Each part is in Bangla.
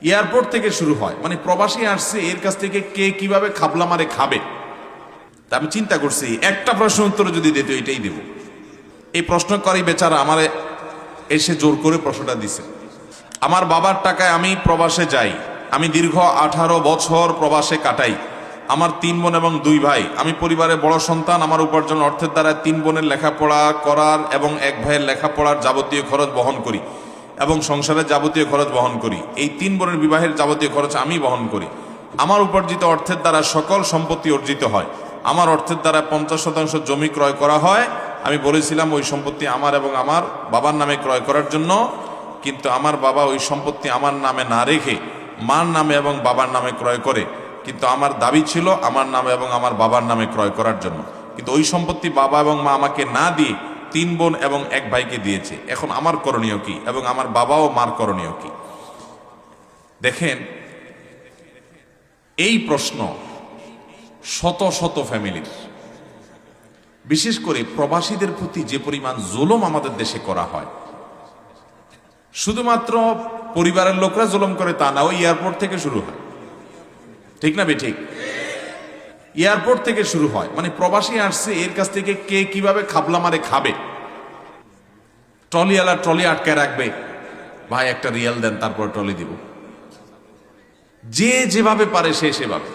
এয়ারপোর্ট থেকে শুরু হয়, মানে প্রবাসী আসছে এর কাছ থেকে কে কিভাবে খাবলা মারে খাবে। তা আমি চিন্তা করছি একটা প্রশ্ন উত্তর যদি দিত এটাই দেব। এই প্রশ্ন করি বেচারা আমার এসে জোর করে প্রশ্নটা দিছে। আমার বাবার টাকায় আমি প্রবাসে যাই, আমি দীর্ঘ 18 বছর প্রবাসে কাটাই। আমার 3 বোন এবং 2 ভাই, আমি পরিবারের বড় সন্তান। আমার উপার্জন অর্থের দ্বারা 3 বোনের লেখাপড়া করার এবং 1 ভাইয়ের লেখাপড়ার যাবতীয় খরচ বহন করি এবং সংসারের যাবতীয় খরচ বহন করি। এই 3 বোনের বিবাহের যাবতীয় খরচ আমি বহন করি। আমার উপার্জিত অর্থের দ্বারা সকল সম্পত্তি অর্জিত হয়। আমার অর্থের দ্বারা 50% জমি ক্রয় করা হয়। আমি বলেছিলাম ওই সম্পত্তি আমার এবং আমার বাবার নামে ক্রয় করার জন্য, কিন্তু আমার বাবা ওই সম্পত্তি আমার নামে না রেখে মার নামে এবং বাবার নামে ক্রয় করে, কিন্তু আমার দাবি ছিল আমার নামে এবং আমার বাবার নামে ক্রয় করার জন্য। কিন্তু ওই সম্পত্তি বাবা এবং মা আমাকে না দিয়ে 3 বোন এবং 1 ভাইকে দিয়েছে। এখন আমার করণীয় কি এবং আমার বাবা ও মার করণীয় কি? দেখেন, এই প্রশ্ন শত শত ফ্যামিলির, বিশেষ করে প্রবাসীদের প্রতি যে পরিমাণ জুলুম আমাদের দেশে করা হয়, শুধুমাত্র পরিবারের লোকরা জুলুম করে তা না, ওই এয়ারপোর্ট থেকে শুরু হয়। ঠিক না বেঠিক? এয়ারপোর্ট থেকে শুরু হয়, মানে প্রবাসী আসছে এর কাছ থেকে কে কিভাবে খাবলা মারে খাবে। ট্রলিওয়ালা ট্রলি আটকায় রাখবে, ভাই একটা রিয়াল দেন তারপর ট্রলি দিব। যে যেভাবে পারে সে সেভাবে,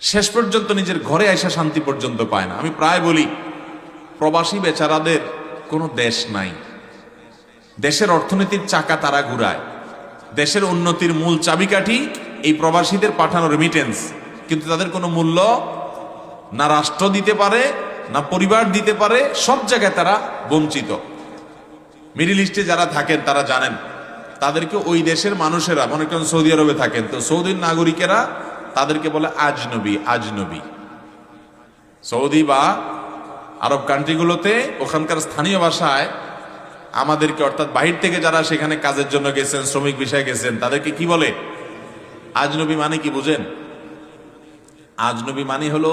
শেষ পর্যন্ত নিজের ঘরে আইসা শান্তি পর্যন্ত পায় না। আমি প্রায় বলি প্রবাসী বেচারাদের কোনো দেশ নাই। দেশের অর্থনীতির চাকা তারা ঘুরায়, দেশের উন্নতির মূল চাবিকাঠি এই প্রবাসীদের পাঠানো রেমিটেন্স, কিন্তু তাদের কোনো মূল্য না রাষ্ট্র দিতে পারে না পরিবার দিতে পারে, সব জায়গায় তারা বঞ্চিত। মিডল ইস্টে যারা থাকেন তারা জানেন, তাদেরকে ওই দেশের মানুষেরা, মনে করেন সৌদি আরবে থাকেন তো সৌদির নাগরিকেরা তাদেরকে বলে আজনবী। আজনবী সৌদি বা আরব কান্ট্রিগুলোতে ওখানকার স্থানীয় ভাষায় আমাদেরকে, অর্থাৎ বাহির থেকে যারা সেখানে কাজের জন্য গেছেন, শ্রমিক বিষয়ে গেছেন, তাদেরকে কি বলে? আজনবী। মানে কি বুঝেন? আজনবী মানে হলো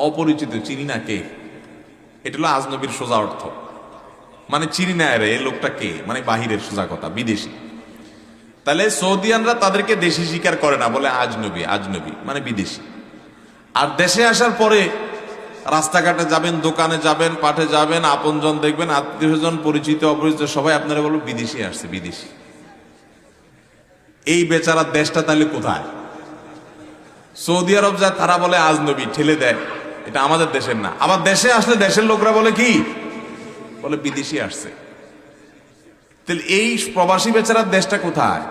অপরিচিত, চিনি না কে। এটা হলো আজনবীর সোজা অর্থ, মানে চিনি না রে, এই লোকটা কে, মানে বাহিরের, সোজা কথা, বিদেশি। তাহলে সৌদিয়ানরা তাদেরকে দেশি স্বীকার করে না, বলে আজনবী। আজনবী মানে বিদেশি। আর দেশে আসার পরে রাস্তাঘাটে যাবেন, দোকানে যাবেন, পাঠে যাবেন, আপনজন দেখবেন, আত্মীয়স্বজন, পরিচিত অপরিচিত সবাই আপনারা বলবেন বিদেশি আসছে, বিদেশি। এই বেচারার দেশটা তাহলে কোথায়? সৌদি আরব যায়, তারা বলে আজনবী, ঠেলে দেয়, এটা আমাদের দেশের না। আবার দেশে আসলে দেশের লোকরা বলে কি? বলে বিদেশি আসছে। তাহলে এই প্রবাসী বেচারার দেশটা কোথায়?